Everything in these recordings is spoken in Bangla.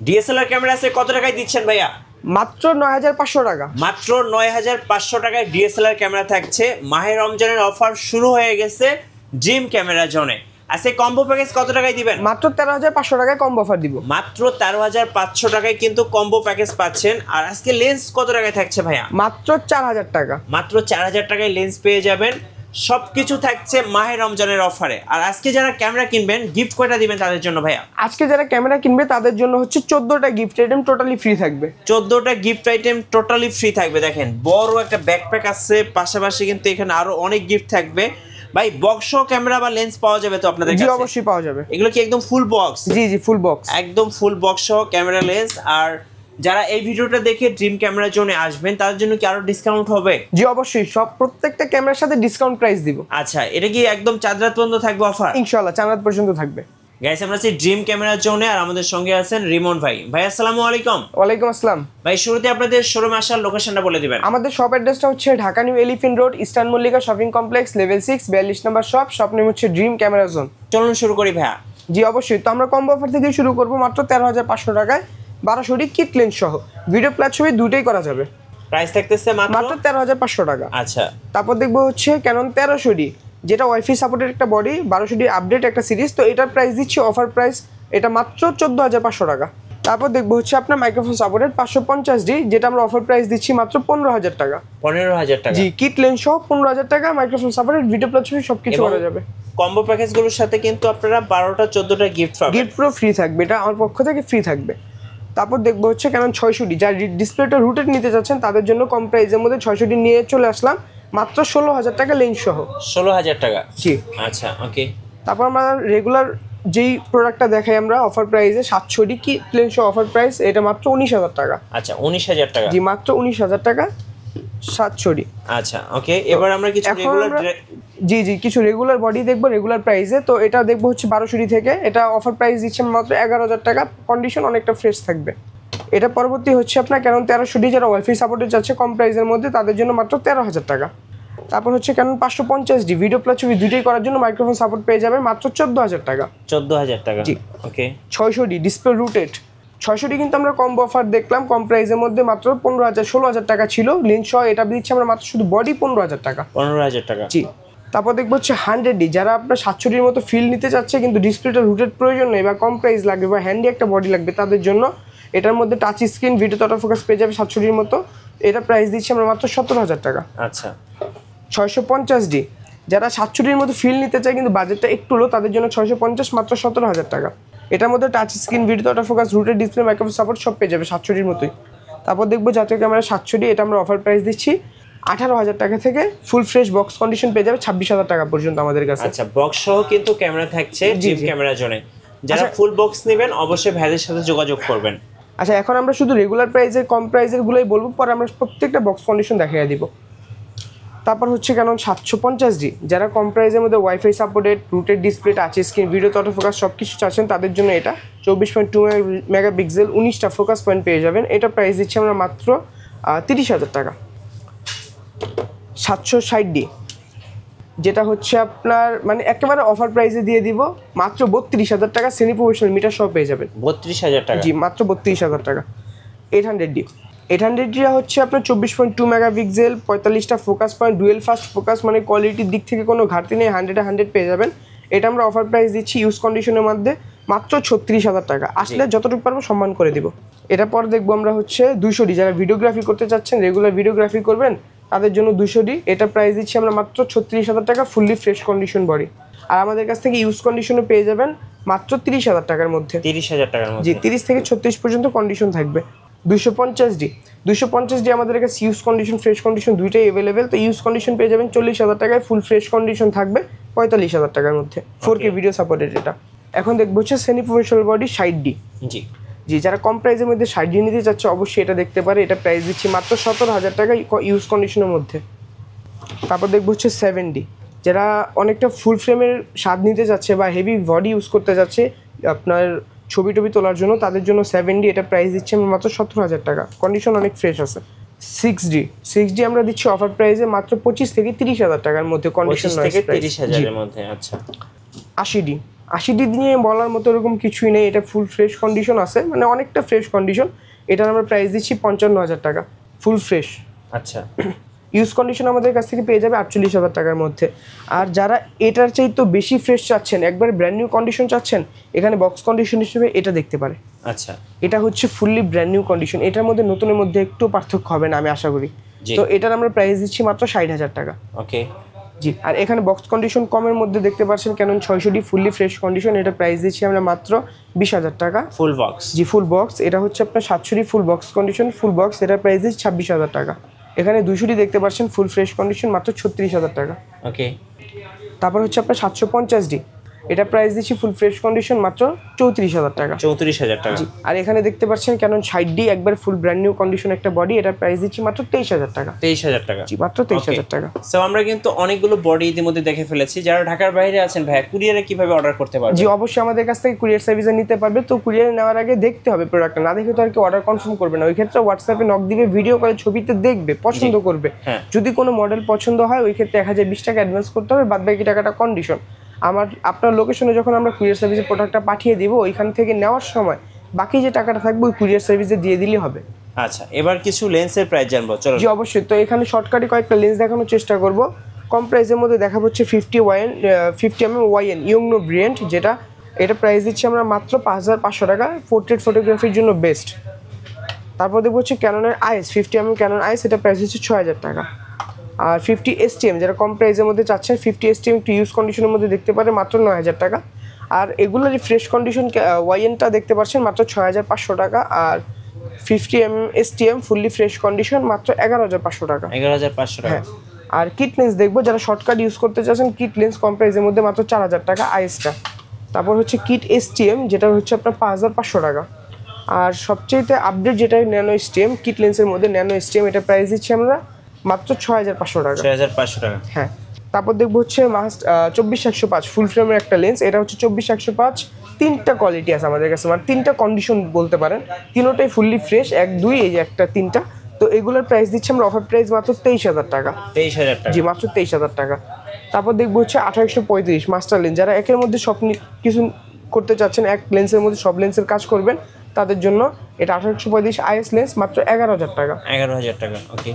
ডিএসএলআর ক্যামেরা আছে কত টাকায় দিচ্ছেন ভাইয়া? মাত্র ৯৫০০ টাকা। মাত্র ৯৫০০ টাকায় ডিএসএলআর ক্যামেরা থাকছে। মাহে রমজানের অফার শুরু হয়ে গেছে ড্রিম ক্যামেরা জোনে। আজকে কম্বো প্যাকেজ কত টাকায় দিবেন? মাত্র ১৩৫০০ টাকায় কম্বো অফার দিব। মাত্র ১৩৫০০ টাকায় কিন্তু কম্বো প্যাকেজ পাচ্ছেন। আর আজকে লেন্স কত টাকায় থাকছে ভাইয়া? মাত্র ৪০০০ টাকা। মাত্র ৪০০০ টাকায় লেন্স পেয়ে যাবেন। সবকিছু থাকছে মাহে রমজানের অফারে। আর আজকে যারা ক্যামেরা কিনবেন গিফট কয়টা দিবেন তাদের জন্য ভাইয়া? আজকে যারা ক্যামেরা কিনবে তাদের জন্য হচ্ছে ১৪টা গিফট আইটেম টোটালি ফ্রি থাকবে। 14টা গিফট আইটেম টোটালি ফ্রি থাকবে। দেখেন বড় একটা ব্যাকপ্যাক আছে, পাশাপাশি কিন্তু এখানে আরো অনেক গিফট থাকবে। ভাই বক্স ক্যামেরা বা লেন্স পাওয়া যাবে তো আপনাদের কাছে? জি অবশ্যই পাওয়া যাবে। এগুলো কি একদম ফুল বক্স? জি জি ফুল বক্স, একদম ফুল বক্স সহ ক্যামেরা লেন্স। আর যারা এই ভিডিওটা দেখে ড্রিম ক্যামেরা জোনে আসবেন তাদের জন্য কি আরো ডিসকাউন্ট হবে? জি অবশ্যই, সব প্রত্যেকটা ক্যামেরার সাথে ডিসকাউন্ট প্রাইস দিব। আচ্ছা, এটা কি একদম চাঁদ রাত পর্যন্ত থাকবে অফার? ইনশাআল্লাহ ৪ রাত পর্যন্ত থাকবে। গাইস আমরা আছি ড্রিম ক্যামেরা জোনে আর আমাদের সঙ্গে আছেন রিমন ভাই। ভাই আসসালামু আলাইকুম। ওয়ালাইকুম আসসালাম। ভাই শুরুতে আপনাদের শোরুমে আসার লোকেশনটা বলে দিবেন। আমাদের শপ অ্যাড্রেসটা হচ্ছে Dhaka new elephant road, eastern Mallika shopping complex, level 6, 42 নম্বর শপ। শপ নেম হচ্ছে ড্রিম ক্যামেরা জোন। চলুন শুরু করি ভাইয়া। জি অবশ্যই, তো আমরা কম্বো অফার থেকে শুরু করব মাত্র ১৩৫০০ টাকায় ১২০০ কিট লেন্স সহ ভিডিও প্লাস ছবি দুটোই করা যাবে। প্রাইস থাকতেছে মাত্র ১৩৫০০ টাকা। আচ্ছা, তারপর দেখবো হচ্ছে ক্যানন ১৩০০ যেটা ওয়াইফাই সাপোর্টেড একটা বডি, ১২০০ আপডেট একটা সিরিজ। তো এটার প্রাইস দিচ্ছি অফার প্রাইস, এটা মাত্র ১৪৫০০ টাকা। তারপর দেখবো হচ্ছে আপনার মাইক্রোফোন সাপোর্টেড ৫৫০D, যেটা আমরা অফার প্রাইস দিচ্ছি মাত্র ১৫০০০ টাকা। ১৫০০০ টাকা। জি, কিট লেন্স সহ ১৫০০০ টাকা, মাইক্রোফোন সাপোর্টেড, ভিডিও প্লাস ছবি সবকিছু করা যাবে। কম্বো প্যাকেজগুলোর সাথে কিন্তু আপনারা ১২টা ১৪টা গিফট পাবেন। গিফট পুরো ফ্রি থাকবে, এটা আমার পক্ষ থেকে ফ্রি থাকবে। তারপর দেখবো হচ্ছে ক্যানন ৬০০D, যারা ডিসপ্লেটা রুটেড নিতে চাচ্ছেন তাদের জন্য কম প্রাইসের মধ্যে ৬০০D নিয়ে চলে আসলাম মাত্র ১৬০০০ টাকা লেন্স সহ। ১৬০০০ টাকা। জি আচ্ছা, ওকে। তারপর আমরা রেগুলার যেই প্রোডাক্টটা দেখাই আমরা অফার প্রাইসে ৭০০D কি লেন্স সহ অফার প্রাইস, এটা মাত্র ১৯০০০ টাকা। আচ্ছা, ১৯০০০ টাকা। জি মাত্র ১৯০০০ টাকা ৭০০D। আচ্ছা, ওকে। এবার আমরা কিছু কিছু রেগুলার বডি দেখবো রেগুলার প্রাইসে। তো এটা দেখবো হচ্ছে ১২০০D থেকে, এটা অফার প্রাইস দিচ্ছে মাত্র ১১০০০ টাকা। কন্ডিশন অনেকটা ফ্রেশ থাকবে। এটা পরবর্তী হচ্ছে আপনার ক্যানন ১৩০০D, যারা ওয়াইফাই সাপোর্টে যাচ্ছে কম প্রাইসের মধ্যে তাদের জন্য মাত্র ১৩০০০ টাকা। তারপর হচ্ছে ক্যানন ৫৫০D, ভিডিও প্লাস ছবি দুটোই করার জন্য মাইক্রোফোন সাপোর্ট পেয়ে যাবে মাত্র ১৪০০০ টাকা। ১৪০০০ টাকা। জি ওকে। ৬০০D ডিসপ্লে রুটেড ৬০০D কিন্তু আমরা কম্বো অফার দেখলাম কম প্রাইসের মধ্যে মাত্র ১৫০০০ টাকা ছিল লেন্স সহ, এটা দিচ্ছি আমরা মাত্র শুধু বডি ১৫০০০ টাকা। ১৫০০০ টাকা। জি তারপর দেখবো হচ্ছে 100D, যারা আপনার ৭০০Dর মতো ফিল নিতে চাচ্ছে কিন্তু ডিসপ্লেটা রুটেড প্রয়োজন নেই বা কম প্রাইস লাগবে বা হ্যান্ডি একটা বডি লাগবে তাদের জন্য এটার মধ্যে touch screen video auto focus পেয়ে যাবে ৭০০Dর মতো। এটা প্রাইস দিচ্ছি আমরা মাত্র ১৭০০০ টাকা। আচ্ছা। ৬৫০D, যারা ৭০০Dর মতো ফিল নিতে চায় কিন্তু বাজেটটা একটু লো তাদের জন্য ৬৫০ মাত্র ১৭০০০ টাকা। এটার মধ্যে touch screen video auto focus rooted display microphone support সব পেয়ে যাবে ৭০০Dর মতোই। তারপর দেখবো জাতীয় ক্যামেরা ৭০০D, এটা আমরা অফার প্রাইস দিচ্ছি ১৮০০০ টাকা থেকে ফুল ফ্রেশ বক্স কন্ডিশন পেয়ে যাবে ২৬০০০ টাকা পর্যন্ত আমাদের কাছে। আচ্ছা, বক্স সহ কিন্তু ক্যামেরা থাকছে ড্রিম ক্যামেরা জোনে। যারা ফুল বক্স নেবেন অবশ্যই ভাইদের সাথে যোগাযোগ করবেন। আচ্ছা, এখন আমরা শুধু রেগুলার প্রাইসের কম প্রাইসের গুলোই বলবো, পরে আমরা প্রত্যেকটা বক্স কন্ডিশন দেখিয়ে দিব। তারপর হচ্ছে ক্যানন ৭৫০D, যারা কম প্রাইসের মধ্যে wifi supported rooted display touch screen video auto focus সব কিছু চাচ্ছেন তাদের জন্য এটা ২৪.২ মেগাপিক্সেল ১৯টা ফোকাস পয়েন্ট পেয়ে যাবেন। এটা প্রাইস দিচ্ছি আমরা মাত্র ৩০০০০ টাকা। ৭৬০D, যেটা হচ্ছে আপনার মানে একেবারে অফার প্রাইসে দিয়ে দিব মাত্র ৩২০০০ টাকা, সেমি প্রফেশনাল মিটার সহ পেয়ে যাবেন ৩২০০০ টাকা। জি মাত্র ৩২০০০ টাকা। 800D হচ্ছে আপনার ২৪.২ মেগাপিক্সেল ৪৫টা focus point dual fast focus, মানে কোয়ালিটির দিক থেকে কোনো ঘাটতি নেই, 100 পেয়ে যাবেন। এটা আমরা অফার প্রাইস দিচ্ছি ইউজ কন্ডিশনের মধ্যে মাত্র ৩৬০০০ টাকা। আসলে যতটুকু পারবো সম্মান করে দিব। এটা পর দেখবো আমরা হচ্ছে ২০০D, যারা ভিডিওগ্রাফি করতে চাচ্ছেন রেগুলার ভিডিওগ্রাফি করবেন তাদের জন্য ২০০D, এটা প্রাইস দিচ্ছি আমরা মাত্র ৩৬০০০ টাকা ফুললি ফ্রেশ কন্ডিশন বডি। আর আমাদের কাছ থেকে ইউজ কন্ডিশনে পেয়ে যাবেন মাত্র ৩০০০০ টাকার মধ্যে। ৩০০০০ টাকার মধ্যে? জি ৩০ থেকে ৩৬ পর্যন্ত কন্ডিশন থাকবে। ২৫০D আমাদের কাছে ইউজ কন্ডিশন ফ্রেশ কন্ডিশন দুইটাই অ্যাভেলেবেল। তো ইউজ কন্ডিশন পেয়ে যাবেন ৪০০০০ টাকায়, ফুল ফ্রেশ কন্ডিশন থাকবে ৪৫০০০ টাকার মধ্যে, 4K ভিডিও সাপোর্টেড এটা। এখন দেখবো হচ্ছে সেমি প্রফেশনাল বডি ৬০D। জি যারা কম প্রাইসের মধ্যে ৬০D নিতে চাচ্ছে অবশ্যই এটা দেখতে পারে। এটা প্রাইস দিচ্ছি মাত্র ১৭০০০ টাকা ইউজ কন্ডিশনের মধ্যে। তারপর দেখবো হচ্ছে 7D, যারা অনেকটা ফুল ফ্রেমের স্বাদ নিতে যাচ্ছে বা হেভি বডি ইউজ করতে যাচ্ছে আপনার ছবি টবি তোলার জন্য তাদের জন্য 7D, এটা প্রাইস দিচ্ছে মাত্র ১৭০০০ টাকা, কন্ডিশন অনেক ফ্রেশ আছে। 6D আমরা দিচ্ছি অফার প্রাইসে মাত্র ২৫ থেকে ৩০০০০ টাকার মধ্যে, কন্ডিশন ৩০০০০ এর মধ্যে। আচ্ছা। ৮০D 80 নিয়ে বলার মতো এরকম কিছুই নেই, এটা ফুল ফ্রেশ কন্ডিশন আছে, মানে অনেকটা ফ্রেশ কন্ডিশন। এটার আমরা প্রাইস দিচ্ছি 55,000 টাকা ফুল ফ্রেশ। আচ্ছা, ইউজ কন্ডিশন আমাদের কাছ থেকে পেয়ে যাবে 48,000 টাকার মধ্যে। আর যারা এটার চাইতে বেশি ফ্রেশ চাচ্ছেন, একবার ব্র্যান্ড নিউ কন্ডিশন চাচ্ছেন, এখানে বক্স কন্ডিশন হিসেবে এটা দেখতে পারে। আচ্ছা, এটা হচ্ছে ফুললি ব্র্যান্ড নিউ কন্ডিশন, এটার মধ্যে নতুনের মধ্যে একটু পার্থক্য হবে না আমি আশা করি। জি। তো এটার আমরা প্রাইস দিচ্ছি মাত্র 60,000 টাকা। ওকে। জি, আর এখানে বক্স কন্ডিশন কমের মধ্যে দেখতে পাচ্ছেন Canon 600D fully fresh condition, এটা প্রাইস দিচ্ছি আমরা মাত্র 20,000 টাকা ফুল বক্স। জি ফুল বক্স। এটা হচ্ছে আপনার 700D full box condition full box, এটার প্রাইস দিচ্ছি 26,000 টাকা। এখানে 200D দেখতে পাচ্ছেন ফুল ফ্রেশ কন্ডিশন মাত্র 36,000 টাকা। ওকে। তারপর হচ্ছে আপনার 750D, এটা প্রাইস দিচ্ছি ফুল ফ্রেশ কন্ডিশন মাত্র 34,000 টাকা। 34,000 টাকা। জি, আর এখানে দেখতে পাচ্ছেন ক্যানন 60D একবার ফুল ব্র্যান্ড নিউ কন্ডিশন একটা বডি, এটার প্রাইস দিচ্ছি মাত্র 23,000 টাকা। 23,000 টাকা। জি, মাত্র 23,000 টাকা। সো আমরা কিন্তু অনেকগুলো বডি ইতিমধ্যে দেখে ফেলেছি। যারা ঢাকার বাইরে আছেন ভাই, কুরিয়ারে কিভাবে অর্ডার করতে পারবে? জি, অবশ্যই আমাদের কাছ থেকে কুরিয়ার সার্ভিসে নিতে পারবে। তো কুরিয়ারে নেওয়ার আগে দেখতে হবে প্রোডাক্টটা, না দেখে তো আর কি অর্ডার কনফার্ম করবে না। ওই ক্ষেত্রে হোয়াটসঅ্যাপে নক দিবে, ভিডিও কলে ছবিতে দেখবে, পছন্দ করবে। হ্যাঁ। যদি কোনো মডেল পছন্দ হয় ওই ক্ষেত্রে 1020 টাকা অ্যাডভান্স করতে হবে, বাদ বাকি টাকাটা কন্ডিশন। আপনার লোকেশনে যখন আমরা কুরিয়ার সার্ভিসে প্রোডাক্টটা পাঠিয়ে দিব, ওইখান থেকে নেওয়ার সময় বাকি যে টাকাটা থাকবে ওই কুরিয়ার সার্ভিসে দিয়ে দিলেই হবে। আচ্ছা, এবার কিছু লেন্সের প্রাইস জানবো, চলো। জি অবশ্যই। তো এখানে শর্টকাটে কয়েকটা লেন্স দেখানোর চেষ্টা করব। কম প্রাইসের মধ্যে দেখা হচ্ছে 50mm ওয়াইএন ইয়ংনো ব্রিলিয়েন্ট, যেটা এটা প্রাইস দিচ্ছি আমরা মাত্র 5,500 টাকা, পোর্ট্রেট ফটোগ্রাফির জন্য বেস্ট। তারপর দেখবো হচ্ছে ক্যাননের আইএস 50mm ক্যানন আইএস, এটা প্রাইস হচ্ছে 6,000 টাকা। আর 50STM যারা কম প্রাইসের মধ্যে চাচ্ছেন, 50STM একটু ইউজ কন্ডিশনের মধ্যে দেখতে পারে মাত্র 9,000 টাকা। আর এগুলোর ফ্রেশ কন্ডিশন ওয়াইএনটা দেখতে পাচ্ছেন মাত্র 6,500 টাকা। আর 50STM ফুললি ফ্রেশ কন্ডিশন মাত্র 11,500 টাকা। 11,500 টাকা। হ্যাঁ। আর কিট লেন্স দেখবো, যারা শর্টকাট ইউজ করতে চাচ্ছেন, কিট লেন্স কম প্রাইসের মধ্যে মাত্র 4,000 টাকা আইএসটা। তারপর হচ্ছে কিট STM, যেটা হচ্ছে আপনার 5,500 টাকা। আর সবচেয়ে আপডেট যেটা ন্যানো STM কিট লেন্সের মধ্যে, ন্যানো STM এটা প্রাইস দিচ্ছি আমরা মাত্র 6,500 টাকা। 6,500 টাকা। হ্যাঁ। তারপর দেখবো হচ্ছে 24-105 ফুল ফ্রেমের একটা লেন্স, এটা হচ্ছে 24-105। তিনটা কোয়ালিটি আছে আমাদের কাছে, মানে তিনটা কন্ডিশন বলতে পারেন, তিনোটাই ফুললি ফ্রেশ, 1, 2 এই যে একটা 3টা। তো এগুলোর প্রাইস দিচ্ছি আমরা অফার প্রাইস মাত্র 23,000 টাকা। 23,000 টাকা। জি, মাত্র 23,000 টাকা। তারপর দেখবো হচ্ছে 2835 মাস্টার লেন্স, যারা একের মধ্যে সব কিছু করতে চাচ্ছেন, এক লেন্সের মধ্যে সব লেন্সের কাজ করবেন, তাদের জন্য এটা 2835 আইএস লেন্স মাত্র 11,000 টাকা। 11,000 টাকা। ওকে।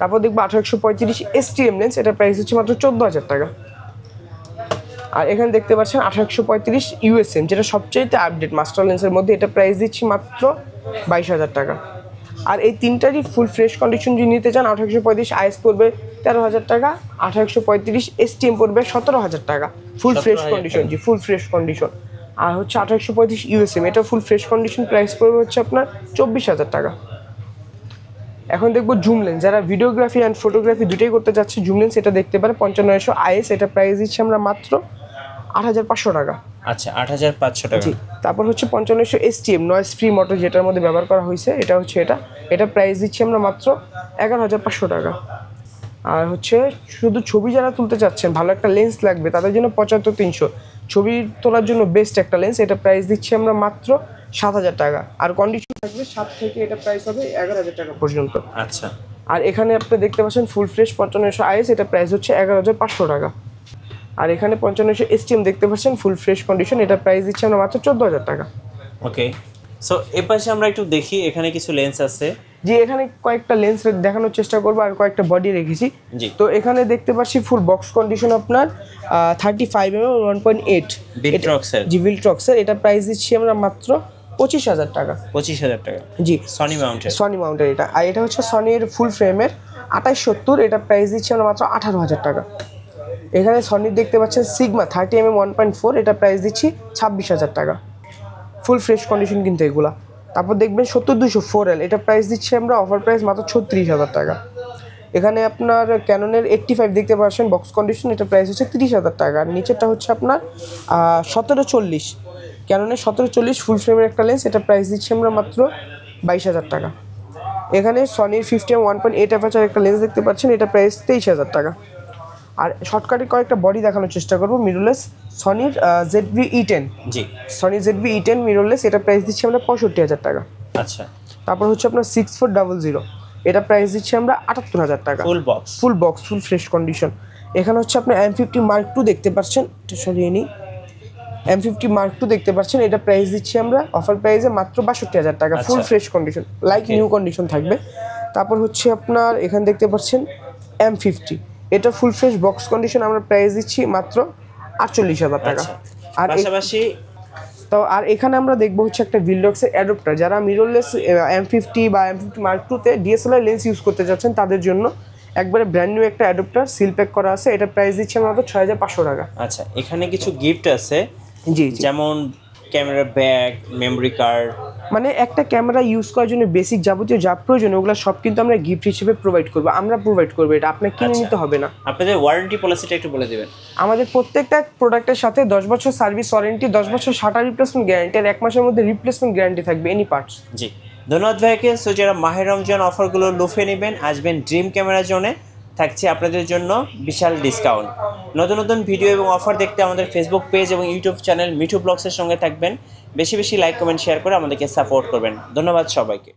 তারপর দেখবো 2835 STM লেন্স, এটা প্রাইস হচ্ছে মাত্র 14,000 টাকা। আর এখানে দেখতে পাচ্ছেন 2835 USM, যেটা সবচেয়ে আপডেট মাস্টার লেন্সের মধ্যে, এটা প্রাইস দিচ্ছি মাত্র 22,000 টাকা। আর এই তিনটারই ফুল ফ্রেশ কন্ডিশন যদি নিতে চান, 2835 আইএস পড়বে 13,000 টাকা, 2835 STM পড়বে 17,000 টাকা ফুল ফ্রেশ কন্ডিশন। জি, ফুল ফ্রেশ কন্ডিশন। আর হচ্ছে 2835 USM, এটা ফুল ফ্রেশ কন্ডিশন প্রাইস পড়বে হচ্ছে আপনার 24,000 টাকা। এখন দেখবো জুম লেন্স, যারা ভিডিওগ্রাফি অ্যান্ড ফটোগ্রাফি দুটোই করতে চাচ্ছে, জুম লেন্স এটা দেখতে পারে 5500 আইএস, এটা প্রাইস দিচ্ছি আমরা মাত্র 8,500 টাকা। আচ্ছা, 8,500 টাকা। জি। তারপর হচ্ছে 5500 STM নয়েজ ফ্রি মোটর, যেটার মধ্যে ব্যবহার করা হয়েছে, এটা হচ্ছে এটা প্রাইস দিচ্ছি আমরা মাত্র 11,500 টাকা। আর হচ্ছে শুধু ছবি যারা তুলতে চাচ্ছেন, ভালো একটা লেন্স লাগবে, তাদের জন্য 75-300 ছবি তোলার জন্য বেস্ট একটা লেন্স, এটা প্রাইস দিচ্ছি আমরা মাত্র 7,000 টাকা। আর কন্ডিশন থাকবে 7 থেকে এটা প্রাইস হবে 11,000 টাকা পর্যন্ত। আচ্ছা। আর এখানে আপনি দেখতে পাচ্ছেন ফুল ফ্রেশ 5500 আইএস, এটা প্রাইস হচ্ছে 11,500 টাকা। আর এখানে 5500 STM দেখতে পাচ্ছেন ফুল ফ্রেশ কন্ডিশন, এটা প্রাইস দিচ্ছি আমরা মাত্র 14,000 টাকা। ওকে। সো এর পাশে আমরা একটু দেখি, এখানে কিছু লেন্স আছে। জি, এখানে কয়েকটা লেন্স দেখানোর চেষ্টা করবো, আর কয়েকটা বডি রেখেছি। জি। তো এখানে দেখতে পাচ্ছি ফুল বক্স কন্ডিশন আপনার 35mm 1.8 ভিলট্রক্সের। জি, ভিলট্রক্সের, এটা প্রাইস দিচ্ছি আমরা মাত্র 25,000 টাকা। 25,000 টাকা। জি, সনি মাউন্টেড। সনি মাউন্টেড এটা। আর এটা হচ্ছে সনির ফুল ফ্রেমের 2870, এটা প্রাইস দিচ্ছি আমরা মাত্র 18,000 টাকা। এখানে সনির দেখতে পাচ্ছেন সিগমা 30mm 1.4, এটা প্রাইস দিচ্ছি 26,000 টাকা। ফুল ফ্রেশ কন্ডিশন কিন্তু এগুলা। তারপর দেখবেন 70-200 4L, এটা প্রাইস দিচ্ছি আমরা অফার প্রাইস মাত্র 36,000 টাকা। এখানে আপনার ক্যাননের 85 দেখতে পাচ্ছেন বক্স কন্ডিশন, এটা প্রাইস হচ্ছে 30,000 টাকা। আর নিচেরটা হচ্ছে আপনার 1740 ক্যাননের 1740 ফুল ফ্রেমের একটা লেন্স, এটা প্রাইস দিচ্ছি আমরা মাত্র 22,000 টাকা। এখানে সনির 50mm 1.8 অ্যাপারচার একটা লেন্স দেখতে পাচ্ছেন, এটা প্রাইস 23,000 টাকা। আর শর্টকাটে কয়েকটা বডি দেখানোর চেষ্টা করবো। মিররলেস সনির ZV-E10, জি, সনি ZV-E10 মিররলেস, এটা প্রাইস দিচ্ছি আমরা 65,000 টাকা। আচ্ছা। তারপর হচ্ছে আপনার 6400, এটা প্রাইস দিচ্ছি আমরা 78,000 টাকা। Full box. Full box, full fresh condition. এখানে হচ্ছে আপনার M50 Mark II দেখতে পাচ্ছেন, এটা সরিয়ে নিই। M50 Mark II দেখতে পাচ্ছেন, এটা প্রাইস দিচ্ছি আমরা অফার প্রাইসে মাত্র 62,000 টাকা, full fresh condition, like new condition থাকবে। তারপর হচ্ছে আপনার এখানে দেখতে পাচ্ছেন M50, এটা ফুল ফ্রেশ বক্স কন্ডিশন, আমরা প্রাইস দিচ্ছি মাত্র 48,000 টাকা। আর পাশাপাশি আর এখানে আমরা দেখবো হচ্ছে একটা ভিলডক্সের অ্যাডাপ্টার, যারা মিররলেস M50 বা M50 Mark II তে DSLR লেন্স ইউজ করতে যাচ্ছেন তাদের জন্য একবারে ব্র্যান্ড নিউ একটা অ্যাডাপ্টার সিল প্যাক করা আছে, এটা প্রাইস দিচ্ছে মাত্র 6,500 টাকা। আচ্ছা, এখানে কিছু গিফট আছে, জি, যেমন ক্যামেরা ব্যাগ, মেমরি কার্ড, মানে একটা ক্যামেরা ইউজ করার জন্য বেসিক যাবতীয় যা প্রয়োজন ওগুলো সব কিন্তু আমরা গিফট হিসেবে প্রোভাইড করবো, আমরা প্রোভাইড করবো, এটা আপনাকে কিনে নিতে হবে না। আপনাদের ওয়ারেন্টি পলিসিটা একটু বলে দিবেন। আমাদের প্রত্যেকটা প্রোডাক্টের সাথে 10 বছর সার্ভিস ওয়ারেন্টি, 10 বছর শাটার রিপ্লেসমেন্ট গ্যারান্টি, আর 1 মাসের মধ্যে রিপ্লেসমেন্ট গ্যারান্টি থাকবে এনি পার্টস। জি, ধন্যবাদ ভাইকে। সো যারা মাহের রমজান অফারগুলো লুফে নেবেন, আসবেন ড্রিম ক্যামেরা জোনে, থাকছে আপনাদের জন্য বিশাল ডিসকাউন্ট। নতুন নতুন ভিডিও এবং অফার দেখতে আমাদের ফেসবুক পেজ এবং ইউটিউব চ্যানেল মিঠু ব্লগসের সঙ্গে থাকবেন। বেশি বেশি লাইক, কমেন্ট, শেয়ার করে আমাদেরকে সাপোর্ট করবেন। ধন্যবাদ সবাইকে।